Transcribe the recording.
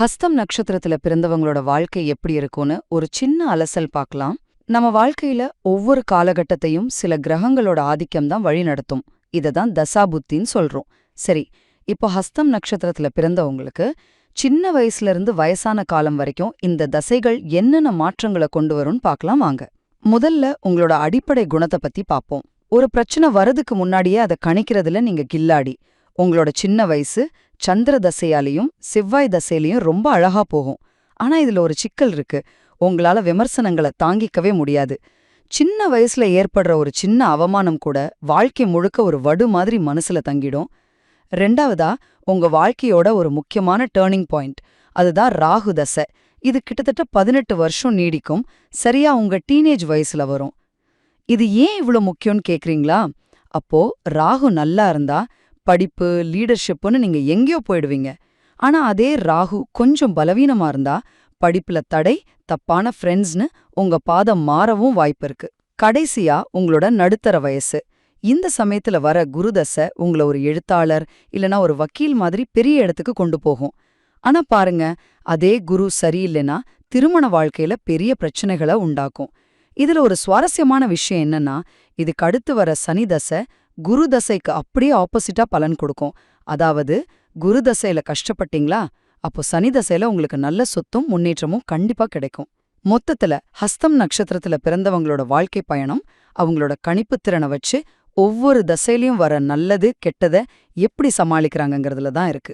ஹஸ்தம் நட்சத்திரத்துல பிறந்தவங்களோட வாழ்க்கை எப்படி இருக்கும்னு ஒரு சின்ன அலசல் பார்க்கலாம். நம்ம வாழ்க்கையில ஒவ்வொரு காலகட்டத்தையும் சில கிரகங்களோட ஆதிக்கம் தான் வழி நடத்தும். இததான் தசாபுத்தின்னு சொல்றோம். சரி, இப்போ ஹஸ்தம் நட்சத்திரத்துல பிறந்தவங்களுக்கு சின்ன வயசுல இருந்து வயசான காலம் வரைக்கும் இந்த தசைகள் என்னென்ன மாற்றங்களை கொண்டு வரும்னு பார்க்கலாம் வாங்க. முதல்ல உங்களோட அடிப்படை குணத்தை பத்தி பார்ப்போம். ஒரு பிரச்சனை வரதுக்கு முன்னாடியே அதை கணிக்கிறதுல நீங்க கில்லாடி. உங்களோட சின்ன வயசு சந்திர தசையாலையும் செவ்வாய் தசையிலையும் ரொம்ப அழகா போகும். ஆனா இதுல ஒரு சிக்கல் இருக்கு. உங்களால விமர்சனங்களை தாங்கிக்கவே முடியாது. சின்ன வயசுல ஏற்படுற ஒரு சின்ன அவமானம் கூட வாழ்க்கை முழுக்க ஒரு வடு மாதிரி மனசுல தங்கிடும். ரெண்டாவதா, உங்க வாழ்க்கையோட ஒரு முக்கியமான டேர்னிங் பாயிண்ட், அதுதான் ராகு தசை. இது கிட்டத்தட்ட 18 வருஷம் நீடிக்கும். சரியா உங்க டீனேஜ் வயசுல வரும். இது ஏன் இவ்ளோ முக்கியம்னு கேக்குறீங்களா? அப்போ ராகு நல்லா இருந்தா படிப்பு, லீடர்ஷிப்னு நீங்க எங்கேயோ போயிடுவீங்க. ஆனா அதே ராகு கொஞ்சம் பலவீனமா இருந்தா படிப்புல தடை, தப்பான ஃப்ரெண்ட்ஸ்னு உங்க பாதம் மாறவும் வாய்ப்பு இருக்கு. கடைசியா உங்களோட நடுத்தர வயசு. இந்த சமயத்துல வர குருதசை உங்கள ஒரு எழுத்தாளர் இல்லனா ஒரு வக்கீல் மாதிரி பெரிய இடத்துக்கு கொண்டு போகும். ஆனா பாருங்க, அதே குரு சரியில்லைனா திருமண வாழ்க்கையில பெரிய பிரச்சனைகளை உண்டாக்கும். இதுல ஒரு சுவாரஸ்யமான விஷயம் என்னன்னா, இதுக்கு அடுத்து வர சனி தசை குரு தசைக்கு அப்படியே ஆப்போசிட்டா பலன் கொடுக்கும். அதாவது குரு தசையில கஷ்டப்பட்டீங்களா, அப்போ சனி தசையில உங்களுக்கு நல்ல சொத்தும் முன்னேற்றமும் கண்டிப்பா கிடைக்கும். மொத்தத்துல ஹஸ்தம் நட்சத்திரத்துல பிறந்தவங்களோட வாழ்க்கை பயணம் அவங்களோட கணிப்புத் திறனை வச்சு ஒவ்வொரு தசையிலயும் வர நல்லது கெட்டதை எப்படி சமாளிக்கிறாங்கங்கிறதுல தான் இருக்கு.